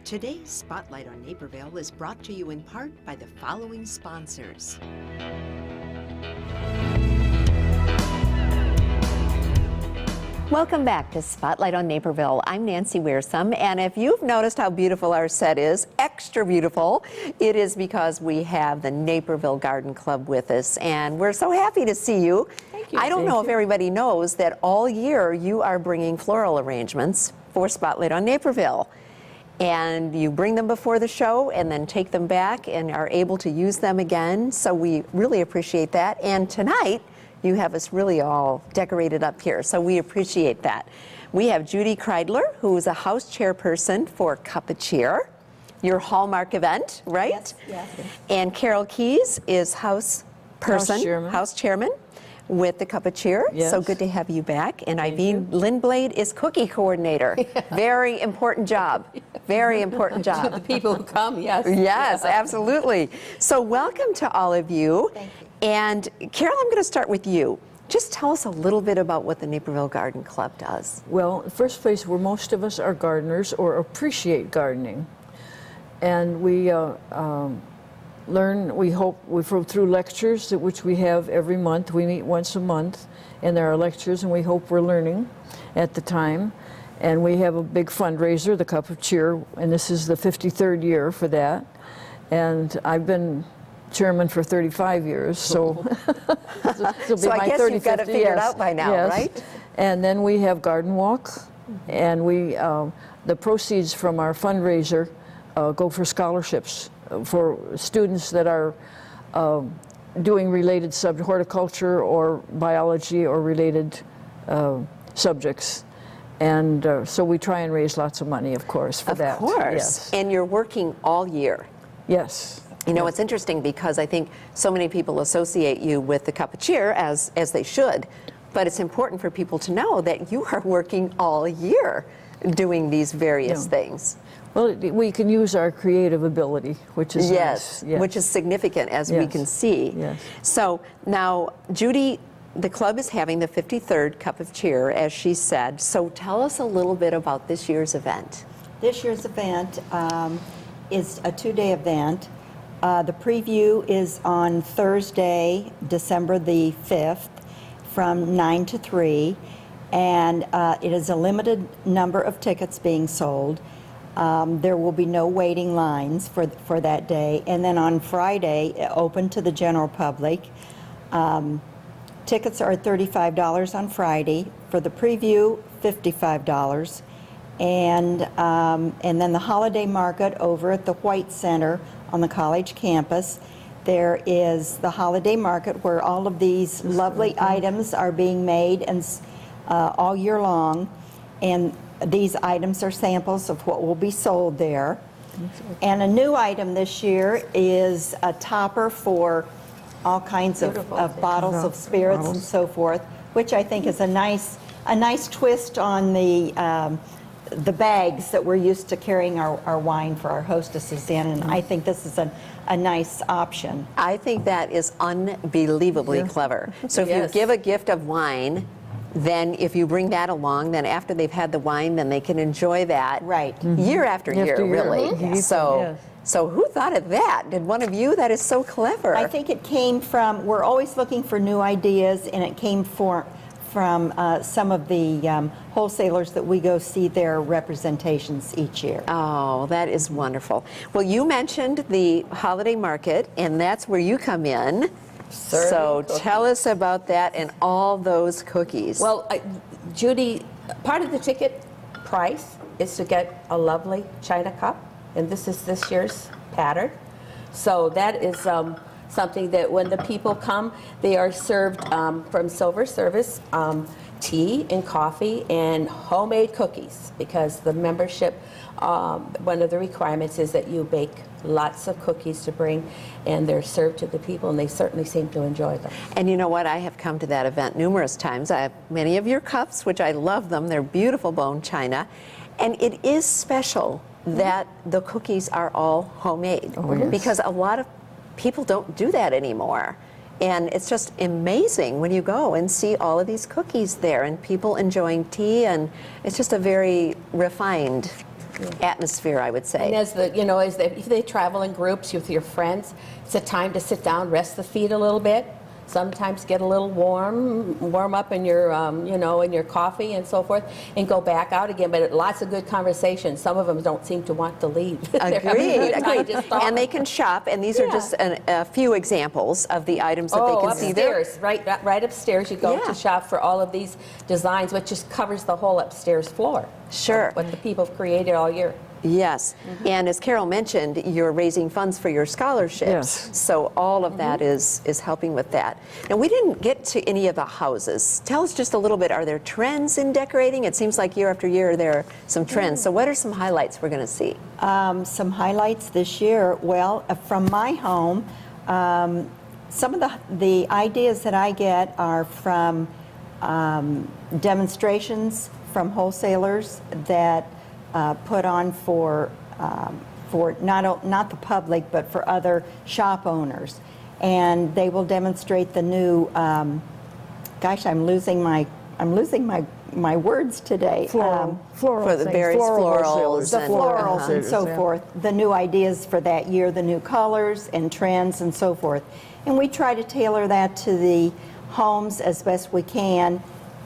Today's Spotlight on Naperville is brought to you in part by the following sponsors. Welcome back to Spotlight on Naperville. I'm Nancy Wearsome, and if you've noticed how beautiful our set is, extra beautiful, it is because we have the Naperville Garden Club with us, and we're so happy to see you. Thank you. I don't know if everybody knows that all year you are bringing floral arrangements for Spotlight on Naperville. And you bring them before the show and then take them back and are able to use them again. So we really appreciate that. And tonight, you have us really all decorated up here. So we appreciate that. We have Judy Kreidler, who is a house chairperson for Cup of Cheer, your Hallmark event, right? Yes. And Carol Keys is house chairman with the Cup of Cheer. Yes. So good to have you back. And Iveen Lindblade is cookie coordinator. Very important job. Very important job. To the people who come, yes. Yes, absolutely. So welcome to all of you. Thank you. And Carol, I'm going to start with you. Just tell us a little bit about what the Naperville Garden Club does. Well, first place where most of us are gardeners or appreciate gardening. And we learn, we hope, through lectures, which we have every month. We meet once a month, and there are lectures, and we hope we're learning at the time. And we have a big fundraiser, the Cup of Cheer, and this is the 53rd year for that. And I've been chairman for 35 years, so this will be So I my guess 35th, you've got it figured yes, out by now, yes. right? And then we have Garden Walk, and we the proceeds from our fundraiser go for scholarships for students that are doing related horticulture or biology or related subjects. And so we try and raise lots of money, of course, for that. Of course. Yes. And you're working all year. Yes. You know, it's interesting because I think so many people associate you with the Cup of Cheer, as they should, but it's important for people to know that you are working all year doing these various things. Well, we can use our creative ability, which is Yes, nice. Yes. which is significant, as we Yes. can see. Yes. So now, Judy, the club is having the 53rd Cup of Cheer, as she said. So tell us a little bit about this year's event. This year's event is a two-day event. The preview is on Thursday, December the 5th, from 9 to 3, and it is a limited number of tickets being sold. There will be no waiting lines for that day. And then on Friday, open to the general public. Tickets are $35 on Friday. For the preview, $55. And then the holiday market over at the White Center on the college campus. There is the holiday market where all of these lovely items are being made and all year long. And these items are samples of what will be sold there. And a new item this year is a topper for all kinds of bottles of spirits and so forth, which I think is a nice twist on the bags that we're used to carrying our wine for our hostesses in, and I think this is a nice option. I think that is unbelievably clever. So if Yes. you give a gift of wine, then if you bring that along, then after they've had the wine, then they can enjoy that Right. year after year, After year. really. Mhm. So, Yes. so who thought of that? Did one of you? That is so clever. I think it came from, we're always looking for new ideas, and it came from some of the wholesalers that we go see their representations each year. Oh, that is wonderful. Well, you mentioned the holiday market, and that's where you come in. So tell us about that and all those cookies. Well, Judy, part of the ticket price is to get a lovely china cup, and this is this year's pattern. So that is something that when the people come, they are served from silver service, tea and coffee and homemade cookies, because the membership, one of the requirements is that you bake lots of cookies to bring, and they're served to the people, and they certainly seem to enjoy them. And you know what? I have come to that event numerous times. I have many of your cups, which I love them. They're beautiful bone china. And it is special that the cookies are all homemade, because a lot of people don't do that anymore. And it's just amazing when you go and see all of these cookies there and people enjoying tea, and it's just a very refined atmosphere, I would say. And if they travel in groups with your friends, it's a time to sit down, rest the feet a little bit. Sometimes get a little warm up in your, in your coffee and so forth, and go back out again. But lots of good conversations. Some of them don't seem to want to leave. They're having a good time just talking. And they can shop, and these are just a few examples of the items that they can see there. Upstairs, right upstairs, you go to shop for all of these designs, which just covers the whole upstairs floor. Sure. What the people have created all year. Yes, and as Carol mentioned, you're raising funds for your scholarships. Yes. So all of that is helping with that. Now, we didn't get to any of the houses. Tell us just a little bit, are there trends in decorating? It seems like year after year there are some trends. So what are some highlights we're going to see? Some highlights this year, well, from my home, some of the ideas that I get are from demonstrations from wholesalers that put on for not the public, but for other shop owners, and they will demonstrate the new. Gosh, I'm losing my words today. Floral for the things, various floral florals The and- florals and so Yeah. forth, the new ideas for that year, the new colors and trends and so forth, and we try to tailor that to the homes as best we can,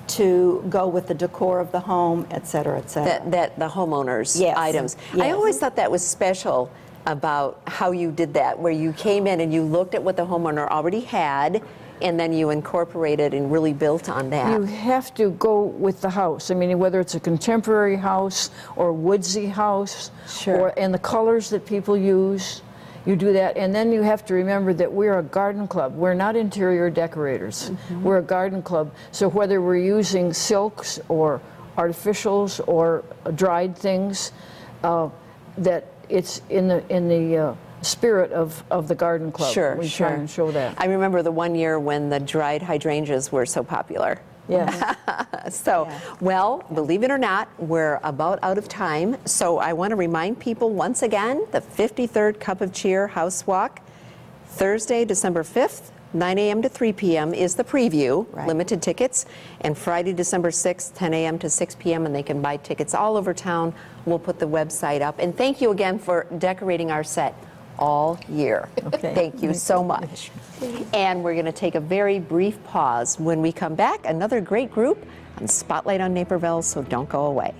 to go with the decor of the home, et cetera, et cetera. That the homeowners' Yes. items. I Yes. always thought that was special about how you did that, where you came in and you looked at what the homeowner already had, and then you incorporated and really built on that. You have to go with the house. I mean, whether it's a contemporary house or woodsy house, Sure. and the colors that people use, you do that. And then you have to remember that we're a garden club. We're not interior decorators. We're a garden club. So whether we're using silks or artificials or dried things, that it's in the spirit of the garden club. Sure, we sure. try and show that. I remember the one year when the dried hydrangeas were so popular. Yes. So, well, believe it or not, we're about out of time. So I want to remind people once again, the 53rd Cup of Cheer House Walk, Thursday, December 5th, 9 a.m. to 3 p.m. is the preview, Right. limited tickets. And Friday, December 6th, 10 a.m. to 6 p.m. And they can buy tickets all over town. We'll put the website up. And thank you again for decorating our set all year. Okay. Thank you so much. And we're going to take a very brief pause. When we come back, another great group on Spotlight on Naperville, so don't go away.